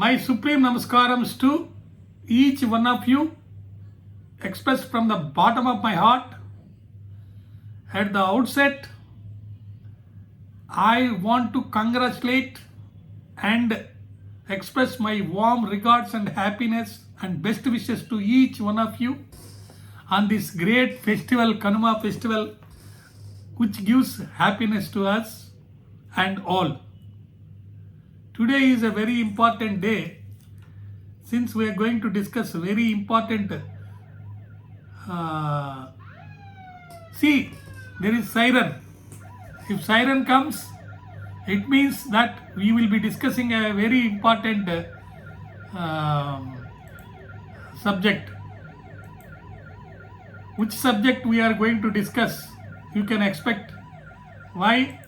My supreme namaskarams to each one of you, expressed from the bottom of my heart. At the outset, I want to congratulate and express my warm regards and happiness and best wishes to each one of you on this great festival, Kanuma festival, which gives happiness to us and all. Today is a very important day since we are going to discuss very important. See, there is siren. If siren comes, it means that we will be discussing a very important subject. Which subject we are going to discuss, you can expect. Why?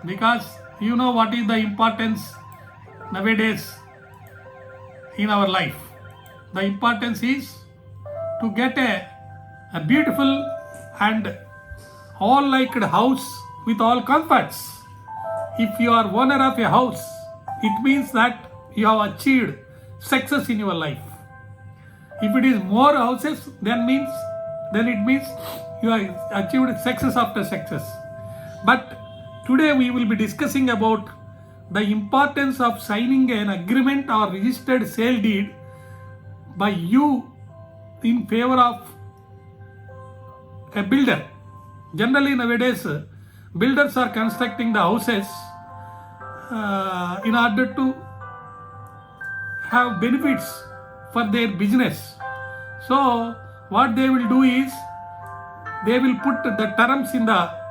Because you know what is the importance nowadays in our life. The importance is to get a beautiful and all liked house with all comforts. If you are owner of a house, it means that you have achieved success in your life. If it is more houses, then it means you have achieved success after success. But today we will be discussing about the importance of signing an agreement or registered sale deed by you in favor of a builder. Generally nowadays, builders are constructing the houses in order to have benefits for their business. So what they will do is they will put the terms in the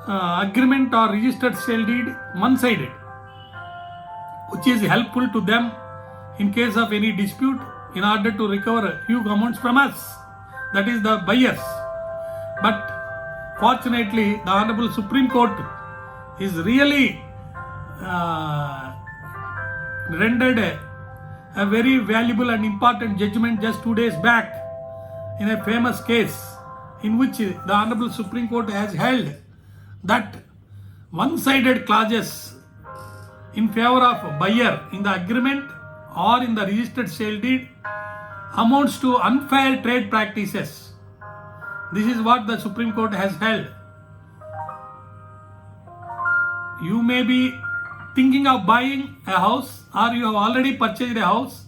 agreement or registered sale deed one-sided, which is helpful to them in case of any dispute in order to recover huge amounts from us, that is the buyers. But fortunately, the Honorable Supreme Court is really rendered a very valuable and important judgment just 2 days back in a famous case in which the Honorable Supreme Court has held that one-sided clauses in favor of buyer in the agreement or in the registered sale deed amounts to unfair trade practices. This is what the Supreme Court has held. You may be thinking of buying a house or you have already purchased a house,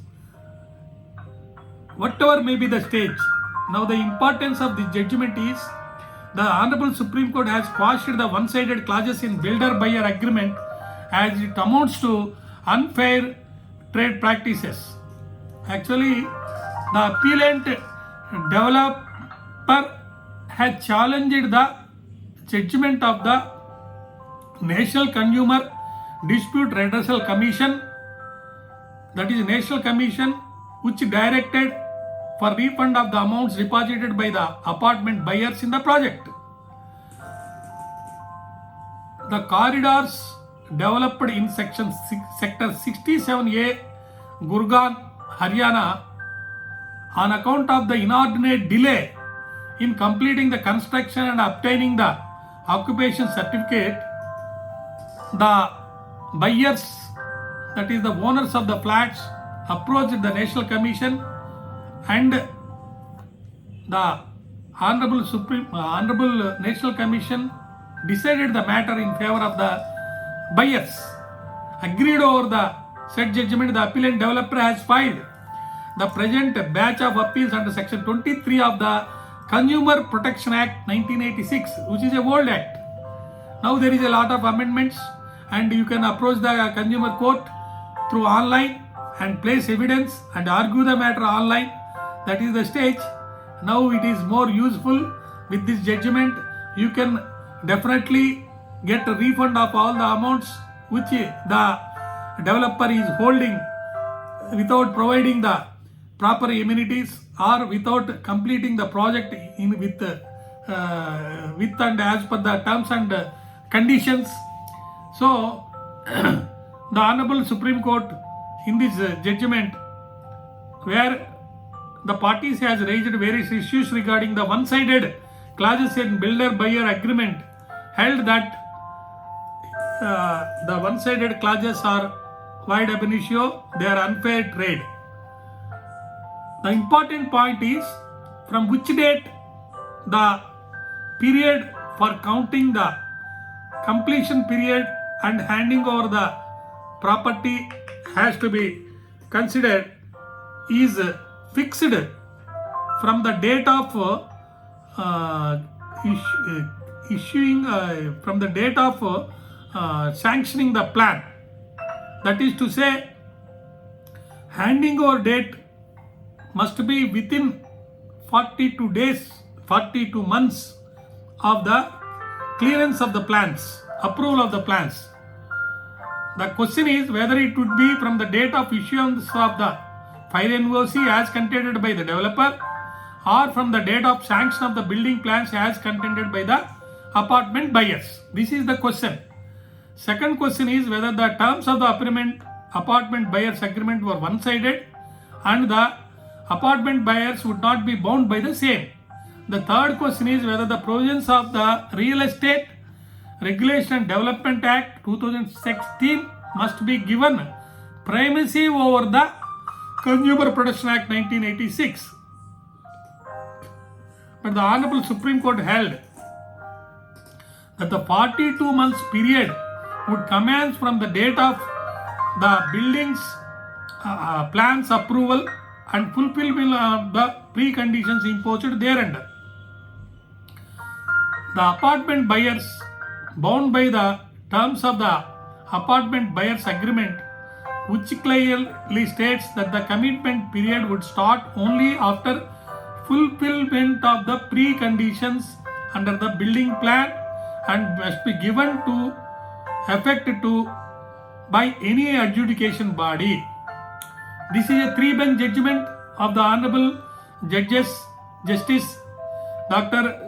whatever may be the stage. Now the importance of this judgment is the Honorable Supreme Court has quashed the one-sided clauses in builder-buyer agreement as it amounts to unfair trade practices. Actually, the appellant developer had challenged the judgment of the National Consumer Dispute Redressal Commission, that is National Commission, which directed for refund of the amounts deposited by the apartment buyers in the project. The corridors developed in Sector 67A, Gurgaon, Haryana, on account of the inordinate delay in completing the construction and obtaining the occupation certificate, the buyers, that is the owners of the flats, approached the National Commission and the Honorable National Commission decided the matter in favor of the buyers. Agreed over the said judgment, the appellant developer has filed the present batch of appeals under Section 23 of the Consumer Protection Act 1986, which is a old act. Now there is a lot of amendments and you can approach the consumer court through online and place evidence and argue the matter online. That is the stage. Now it is more useful with this judgment. You can definitely get a refund of all the amounts which the developer is holding without providing the proper amenities or without completing the project with and as per the terms and conditions. So the Honorable Supreme Court in this judgment, where the parties has raised various issues regarding the one-sided clauses in builder-buyer agreement, held that the one-sided clauses are wide ab initio, they are unfair trade. The important point is from which date the period for counting the completion period and handing over the property has to be considered is fixed from the date of from the date of sanctioning the plan. That is to say, handing over date must be within 42 days, 42 months of the clearance of the plans, approval of the plans. The question is whether it would be from the date of issuance of the file NOC as contended by the developer, or from the date of sanction of the building plans as contended by the apartment buyers. This is the question. Second question is whether the terms of the apartment buyers agreement were one-sided and the apartment buyers would not be bound by the same. The third question is whether the provisions of the Real Estate Regulation and Development Act 2016 must be given primacy over the Consumer Protection Act 1986. But the Honorable Supreme Court held that the 42 months period would commence from the date of the building's plans approval and fulfillment of the preconditions imposed thereunder. The apartment buyers bound by the terms of the apartment buyers agreement, which clearly states that the commitment period would start only after fulfillment of the preconditions under the building plan and must be given to effect to by any adjudication body. This is a three-bench judgment of the Honorable Judges Justice Dr.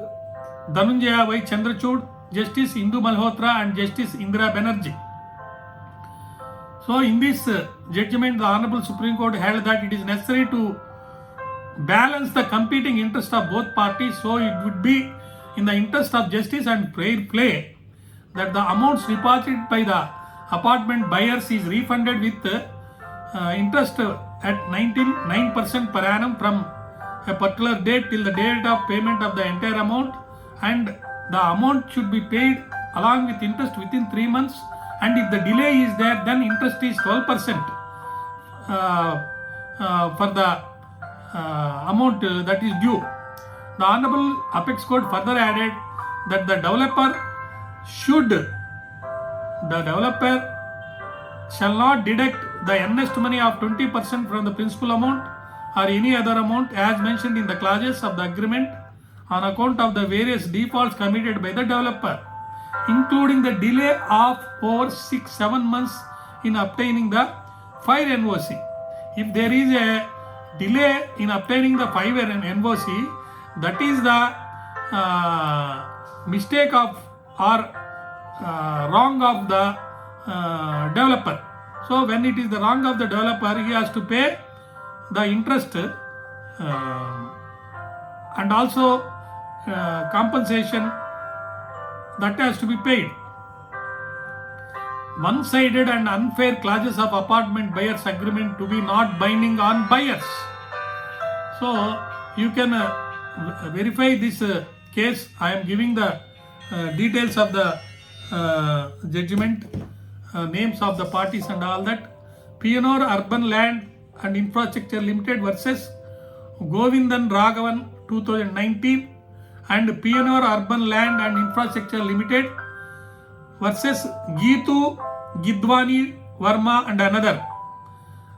Dhananjaya Y. Chandrachud, Justice Indu Malhotra and Justice Indira Banerjee. So in this judgment, the Honorable Supreme Court held that it is necessary to balance the competing interests of both parties, so it would be in the interest of justice and fair play that the amounts deposited by the apartment buyers is refunded with interest at 9% per annum from a particular date till the date of payment of the entire amount, and the amount should be paid along with interest within 3 months, and if the delay is there, then interest is 12% for the amount that is due. The Honorable Apex Court further added that the developer shall not deduct the earnest money of 20% from the principal amount or any other amount as mentioned in the clauses of the agreement on account of the various defaults committed by the developer, including the delay of over 6-7 months in obtaining the fire NOC. If there is a delay in obtaining the fire NOC, that is the mistake of or wrong of the developer. So when it is the wrong of the developer, he has to pay the interest and also compensation that has to be paid. One-sided and unfair clauses of apartment buyers agreement to be not binding on buyers. So you can verify this case. I am giving the details of the judgment, names of the parties and all that. P&R Urban Land and Infrastructure Limited versus Govindan Raghavan 2019 and P&R Urban Land and Infrastructure Limited versus Geetu Gidwani Verma and another.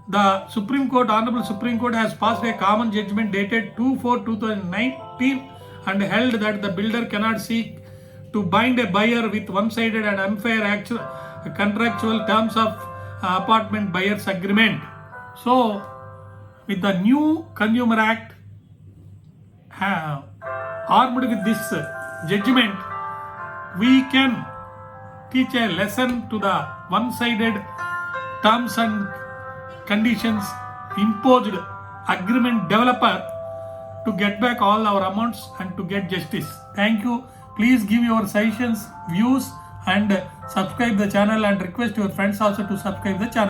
The Supreme Court, Honorable Supreme Court has passed a common judgment dated 2/4/2019 and held that the builder cannot seek to bind a buyer with one-sided and unfair contractual terms of apartment buyers agreement. So, with the new Consumer Act armed with this judgment, we can teach a lesson to the one-sided terms and conditions imposed agreement developer to get back all our amounts and to get justice. Thank you. Please give your suggestions, views and subscribe the channel and request your friends also to subscribe the channel.